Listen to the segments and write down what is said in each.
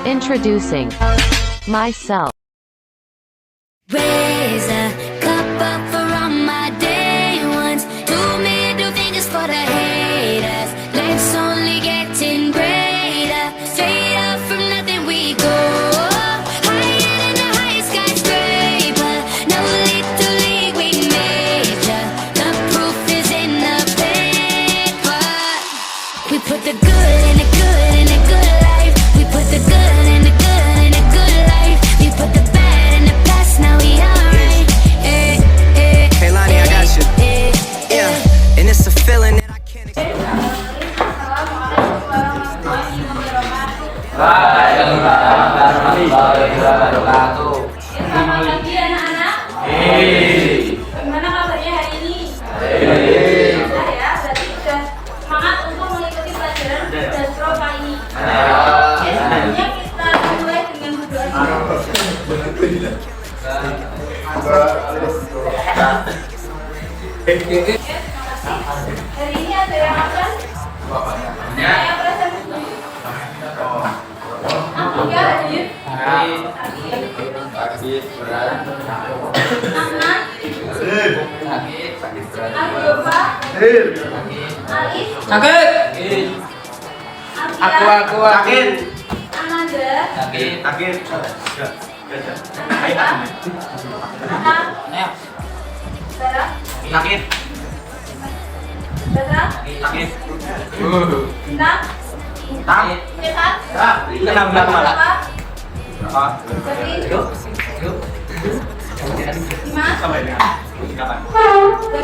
Introducing myself. Raise a cup up for all my day ones. Two middle fingers for the haters. Life's only getting greater. Straight up from nothing we go. Higher than the highest skyscraper. No little league we major. The proof is in the paper. We put the good in the good in the good life. We put the good in the good in the good life. We put the bad in the past. Now we alright. Hey Lonnie, I got you. Yeah, and it's a feeling that I can't explain. Selamat pagi anak-anak. Gimana kabarnya hari ini? Sudah ya, berarti sudah semangat untuk mengikuti pelajaran Dasro kali ini. Selanjutnya kita mulai dengan berdoa dulu. Oke, terima kasih. Hari ini ada yang absen? Yang present? Tiga hadir. Ahmad, Abdullah, Alif, Aku sakit. Ananda, Sakit. Sarah, Sakit. Sarah, Sakit. Bintang, Sehat, Kenapa malah? Bapak, Jeffrey, Dimas, Kapan?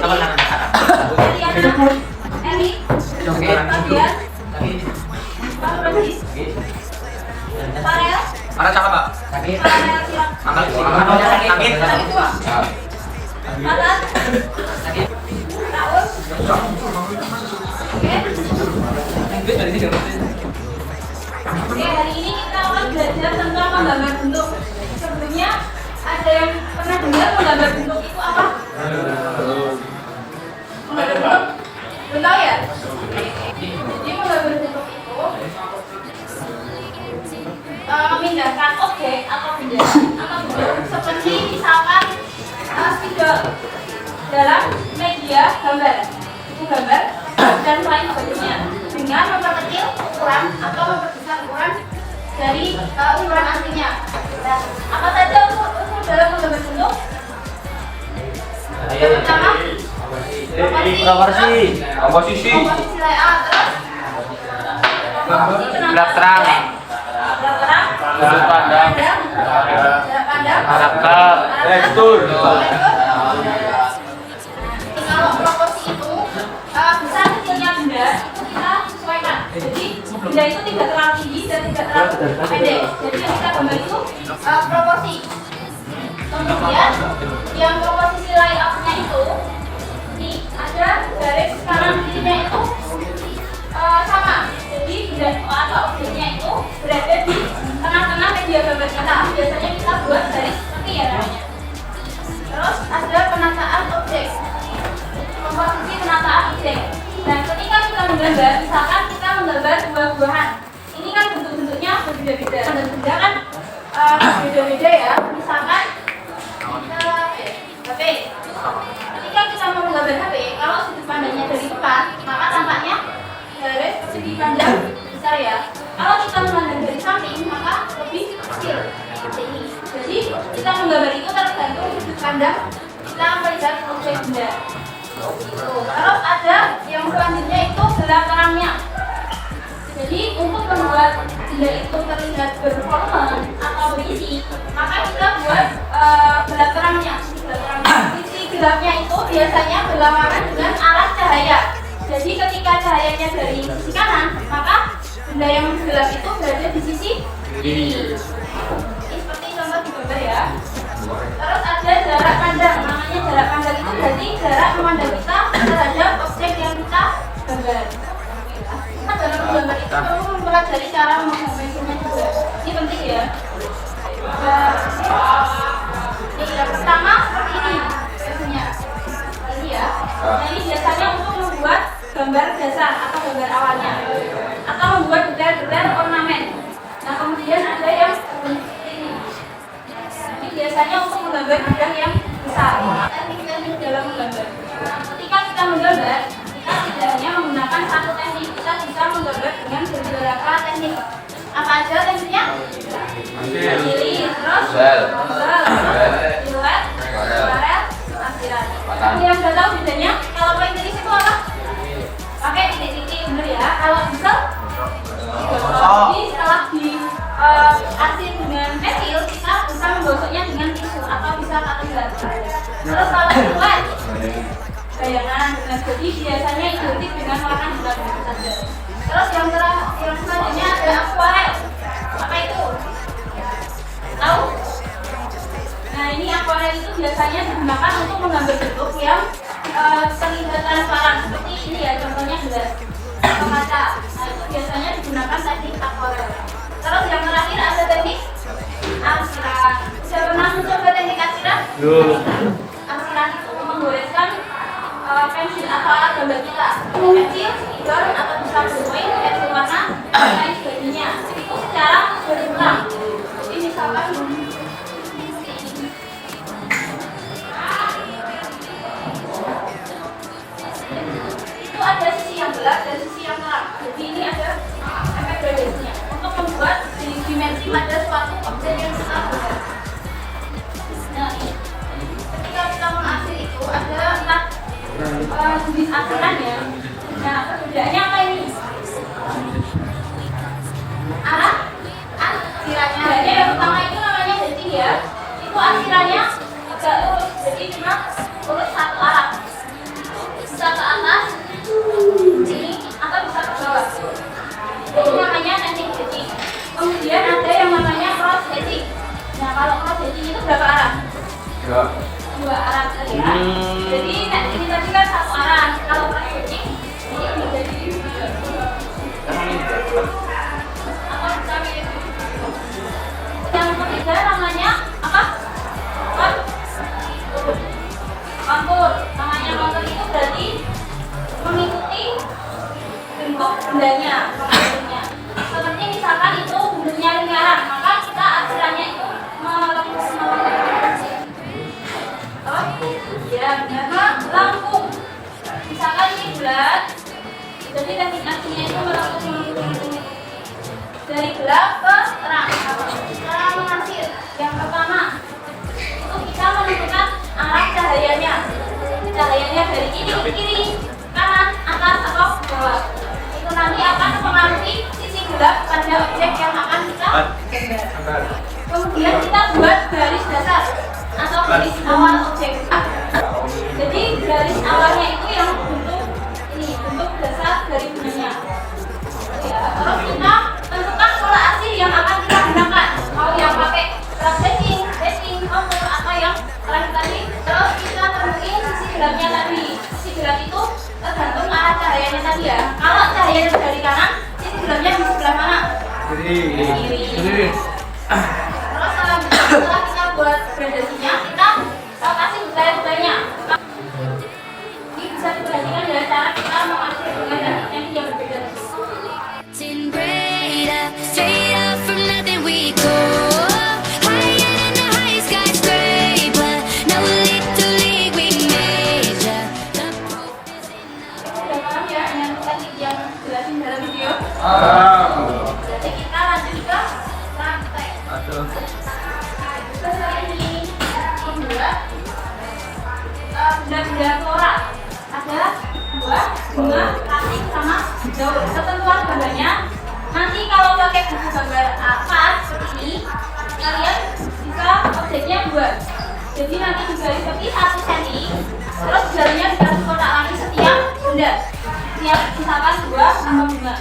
Eliana, Eli, Fabian, Pak Francis, Farel, Mana siapa, Pak? Farel Sirak, Sakit. Sakit semua, Alan, Raul, Oke, hari ini kita akan belajar tentang menggambar bentuk. Sebelumnya ada yang pernah dengar menggambar bentuk itu apa? Menggambar bentuk? Belum tahu ya? Jadi menggambar bentuk itu memindahkan objek atau benda seperti misalkan spidol dalam media gambar. Itu gambar dan lain sebagainya dengan memperkecil ukuran atau memperbesar ukuran dari ukuran aslinya. Nah, apa saja unsur dalam menggambar bentuk? Yang pertama, Komposisi. komposisi layout, terus komposisi Gelap terang. gelap terang, Sudut pandang. jarak pandang, Karakter. Tekstur. Kalau proporsi itu besar kecilnya benda itu kita sesuaikan. Jadi benda itu tidak terlalu tinggi dan tidak terlalu pendek. Jadi yang kita gambar itu proporsi. Kemudian yang komposisi layoutnya itu ini ada garis kanan kirinya itu sama. Jadi benda atau objeknya itu berada di tengah-tengah media gambar kita. Biasanya kita buat garis seperti ya namanya. Terus ada penataan objek. Komposisi penataan objek. Nah, ketika kita menggambar, misalkan kita menggambar buah-buahan, ini kan bentuk-bentuknya berbeda-beda. Dan benda kan beda-beda ya. Misalkan kita HP. Ketika kita mau menggambar HP, kalau sudut pandangnya dari depan, maka tampaknya garis persegi pandang besar ya. Kalau kita memandang dari samping, maka lebih kecil seperti ini. Jadi kita menggambar itu tergantung sudut pandang kita melihat objek benda. Terus ada yang selanjutnya itu gelap terangnya. Jadi untuk membuat benda itu terlihat bervolume atau berisi, maka kita buat gelap terangnya. Sisi gelapnya itu biasanya berlawanan dengan arah cahaya. Jadi ketika cahayanya dari sisi kanan, maka benda yang gelap itu berada di sisi kiri. Ini seperti contoh di gambar ya. Terus ada jarak pandang. Namanya jarak pandang itu berarti jarak memandang kita terhadap objek yang kita gambar. Kita dalam menggambar itu perlu mempelajari cara menggambarnya juga. Ini penting ya. Ini yang pertama seperti ini biasanya. Ini ya. Nah ini biasanya untuk membuat gambar dasar atau gambar awalnya, atau membuat detail-detail ornamen. Nah kemudian ada teknik. Apa aja tekniknya? Pilih, terus Sel. siluet, barel, asiran. Yang nggak tahu bedanya, kalau pakai tulis itu apa? Pakai titik-titik, bener ya. Kalau bisa, jadi setelah di asin dengan metil, kita bisa menggosoknya dengan tisu atau bisa pakai gelas. Terus kalau siluet, bayangan dengan jadi biasanya identik dengan warna hitam saja. Terus yang selanjutnya ada akuarel. Apa itu? Tahu? Nah, ini akuarel itu biasanya digunakan untuk menggambar bentuk yang terlihat transparan seperti ini ya, contohnya gelas atau kaca. Nah, itu biasanya digunakan teknik akuarel. Terus yang terakhir ada teknik arsiran. Sudah pernah mencoba teknik arsiran? Arsiran itu menggoreskan pensil atau alat gambar kita, pensil, spidol, atau bisa ballpoint, pensil warna, dan lain sebagainya. Itu secara berulang. Jadi misalkan itu ada sisi yang gelap dan sisi yang terang. Jadi ini ada efek gradasinya untuk membuat dimensi pada suatu objek yang sangat besar. Nah, ketika kita mengarsir itu ada 4 jenis arsirannya. Nah, perbedaannya apa ini? Arsirannya. Jadi yang pertama itu namanya dating ya. Itu arsirannya agak lurus, jadi cuma lurus satu arah. Bisa ke atas, ini atau bisa ke bawah. Ini namanya teknik dating. Kemudian ada yang namanya cross dating. Nah, kalau cross dating itu berapa arah? 2 arah tadi ya. Jadi ini tadi kan 1 arah. Kalau cross dating ini menjadi atau bisa mirip. Yang ketiga namanya apa? Kontur. Namanya kontur itu berarti mengikuti bentuk bendanya. Seperti misalkan itu bentuknya lingkaran, maka kita arsirannya itu melengkung. Misalkan ini bulat, jadi teknik arsinya itu melengkung dari gelap ke terang. Cara mengarsir yang pertama itu kita menentukan arah cahayanya. Cahayanya dari kiri ke kiri, kanan, atas atau bawah. Itu nanti akan mempengaruhi sisi gelap pada objek yang akan kita gambar. Kemudian kita buat garis dasar atau garis awal objek. Jadi garis awalnya itu yang bentuk ini, bentuk dasar dari bentuknya. Ya, terus kita tentukan pola arsir yang akan kita gunakan. Mau yang pakai dating, kontur atau yang lain tadi. Terus kita tentuin sisi gelapnya tadi. Sisi gelap itu tergantung arah cahayanya tadi ya. Kalau cahayanya dari kanan, sisi gelapnya di sebelah mana? Kiri. Terus setelah kita buat gradasinya, kita kasih detail-detailnya. Ini bisa diperhatikan dari cara kita mengarsir dengan teknik yang berbeda. Getting greater, straight up from nothing we go. Higher than the highest skyscraper. No little league we major. The proof is in the Sudah paham ya dengan teknik yang jelasin dalam video? Jadi kita lanjut ke praktek. Kita ini membuat benda-benda floral. Ada buah, bunga, plastik sama daun. Ketentuan gambarnya nanti kalau pakai buku gambar apa seperti ini, kalian bisa objeknya 2. Jadi nanti digaris seperti 1 cm. Terus jalannya dikasih kotak lagi setiap benda. Setiap misalkan buah sama bunga.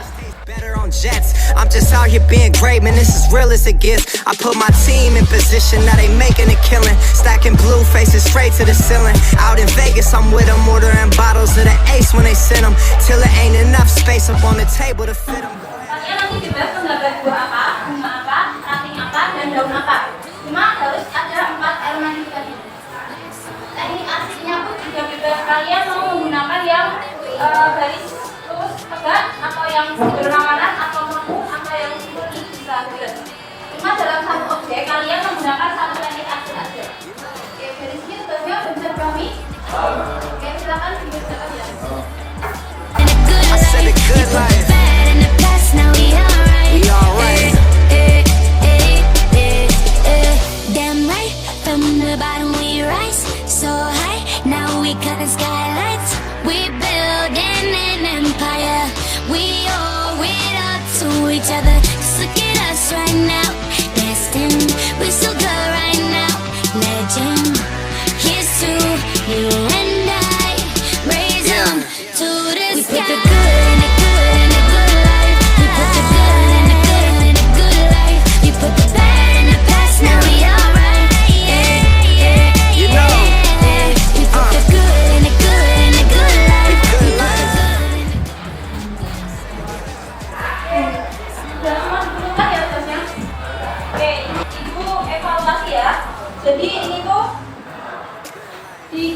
Better on jets. I'm just out here being great, man. This is real as it gets. I put my team in position, now they making a killing. Stacking blue faces straight to the ceiling. Out in Vegas, I'm with them, ordering bottles of the Ace when they send them. Till it ain't enough space up on the table to fit them. Kalian nanti bebas menggambar buah apa, bunga apa, ranting apa, dan daun apa. Cuma harus ada 4 elemen itu tadi. Teknik arsirnya pun juga bebas. Kalian mau menggunakan yang garis lurus tegak atau yang berlawanan atau melengkung atau yang murni bisa bebas. Cuma dalam satu objek kalian menggunakan satu teknik arsir aja. Oke, dari sini tugasnya udah bisa dipahami. Oke, silakan dikerjakan ya. good I said a good life. bad in the past, now we alright. We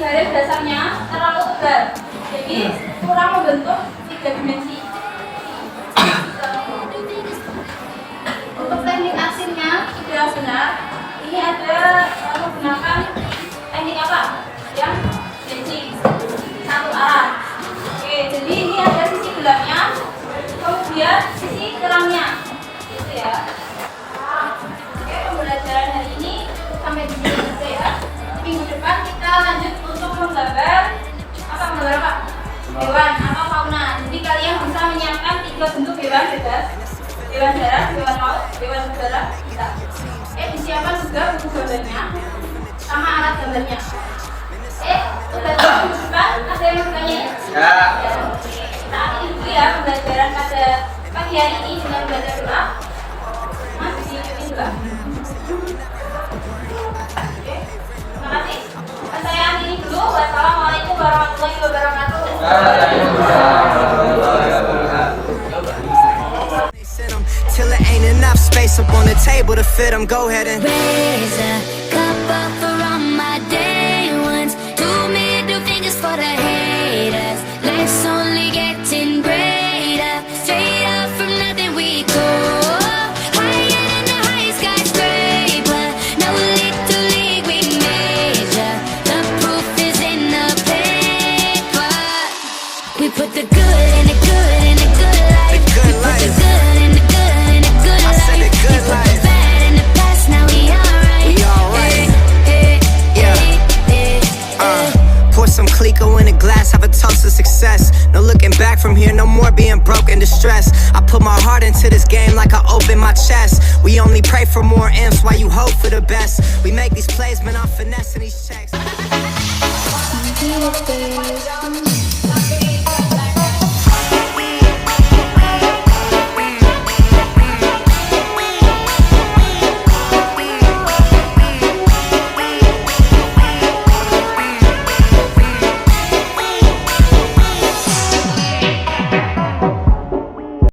garis dasarnya terlalu tebal, jadi kurang membentuk 3 dimensi. Untuk teknik asinnya sudah benar. Ini ada menggunakan teknik apa? Yang stretching satu arah. Oke, jadi ini ada sisi gelapnya, kemudian sisi terangnya, gitu ya. Oke, pembelajaran hari ini sampai di sini saja ya. Minggu depan kita lanjut untuk menggambar apa? Hewan atau fauna. Jadi kalian bisa menyiapkan 3 bentuk hewan bebas: hewan darat, hewan laut, hewan udara. Bisa. Disiapkan juga buku gambarnya sama alat gambarnya. Udah tahu kan? Ada yang mau tanya? Ya. Oke. Saat ini dulu ya pembelajaran pada pagi hari ini dengan belajar doa. Mas diikutin juga. Oke. Terima kasih. Saya akhiri dulu. Wassalamualaikum warahmatullahi wabarakatuh. Till it ain't enough space up on the table to fit them. Go ahead and Raise a cup up for all my day ones. 2 middle fingers for the haters. Life's only getting greater. Straight up from nothing we go. Higher than the highest skyscraper. No little league we measure. The proof is in the paper. We put the good in the good in the good life. The good We put life. the good in the good in the good I said the life. good We put life. the bad in the past, now we alright. We alright. Yeah. Yeah. Pour some Clico in a glass, have a toast to success. No looking back from here, no more being broke and distressed. I put my heart into this game like I open my chest. We only pray for more M's while you hope for the best. We make these plays, man, I'm finessing these checks. Feel it, babe.